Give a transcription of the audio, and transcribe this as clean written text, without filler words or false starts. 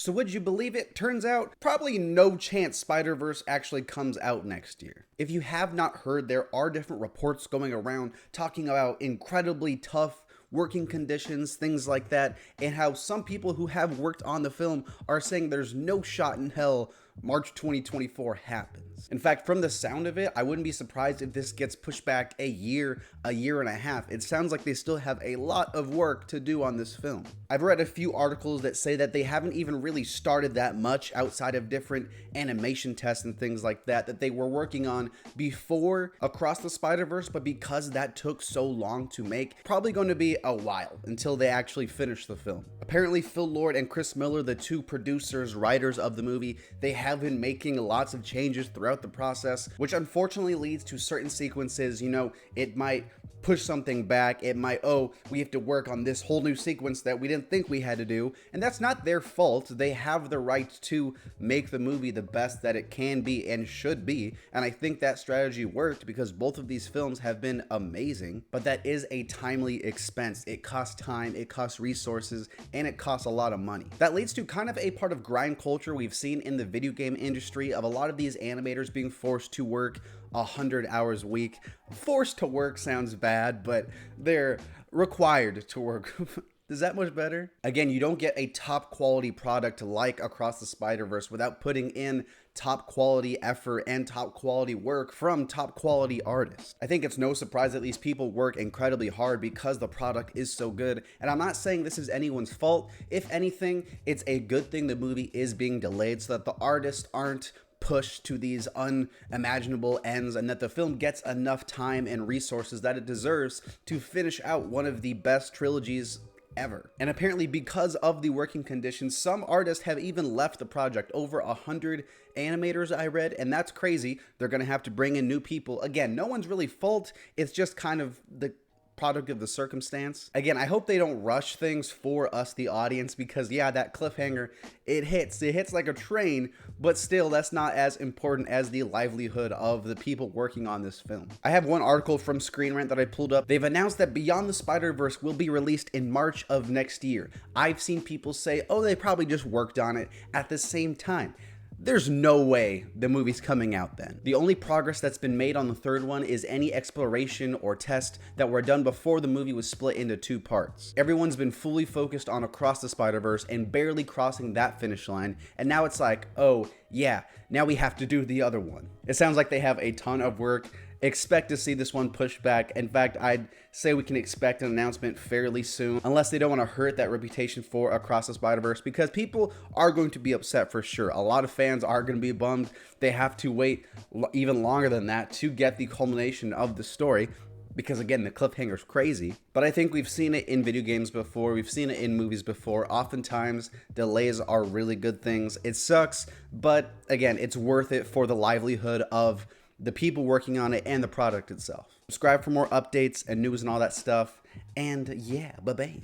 So would you believe it? Turns out, probably no chance Spider-Verse actually comes out next year. If you have not heard, there are different reports going around talking about incredibly tough working conditions, things like that, and how some people who have worked on the film are saying there's no shot in hell March 2024 happens. In fact, from the sound of it, I wouldn't be surprised if this gets pushed back a year and a half. It sounds like they still have a lot of work to do on this film. I've read a few articles that say that they haven't even really started that much outside of different animation tests and things like that that they were working on before Across the Spider-Verse, but because that took so long to make, probably going to be a while until they actually finish the film. Apparently, Phil Lord and Chris Miller, the two producers, writers of the movie, they have been making lots of changes throughout the process, which unfortunately leads to certain sequences, it might push something back. It might, oh, we have to work on this whole new sequence that we didn't think we had to do. And that's not their fault. They have the right to make the movie the best that it can be and should be. And I think that strategy worked because both of these films have been amazing, but that is a timely expense. It costs time, it costs resources, and it costs a lot of money. That leads to kind of a part of grind culture we've seen in the video game industry of a lot of these animators being forced to work 100 hours a week. Forced to work sounds bad, but they're required to work. Is that much better? Again, you don't get a top quality product like Across the Spider-Verse without putting in top quality effort and top quality work from top quality artists. I think it's no surprise that these people work incredibly hard because the product is so good. And I'm not saying this is anyone's fault. If anything, it's a good thing the movie is being delayed so that the artists aren't pushed to these unimaginable ends and that the film gets enough time and resources that it deserves to finish out one of the best trilogies ever. And apparently because of the working conditions, some artists have even left the project. Over 100 animators I read, and that's crazy. They're gonna have to bring in new people. Again, no one's really fault. It's just kind of the product of the circumstance. Again, I hope they don't rush things for us, the audience, because yeah, that cliffhanger, it hits like a train, but still that's not as important as the livelihood of the people working on this film. I have one article from Screen Rant that I pulled up. They've announced that Beyond the Spider-Verse will be released in March of next year. I've seen people say, oh, they probably just worked on it at the same time. There's no way the movie's coming out then. The only progress that's been made on the third one is any exploration or test that were done before the movie was split into two parts. Everyone's been fully focused on Across the Spider-Verse and barely crossing that finish line, and now it's like, oh yeah, now we have to do the other one. It sounds like they have a ton of work. Expect to see this one pushed back. In fact, I'd say we can expect an announcement fairly soon, unless they don't want to hurt that reputation for Across the Spider-Verse, because people are going to be upset for sure. A lot of fans are going to be bummed. They have to wait even longer than that to get the culmination of the story, because again, the cliffhanger's crazy. But I think we've seen it in video games before. We've seen it in movies before. Oftentimes, delays are really good things. It sucks, but again, it's worth it for the livelihood of the people working on it and the product itself. Subscribe for more updates and news and all that stuff. And yeah, bye-bye.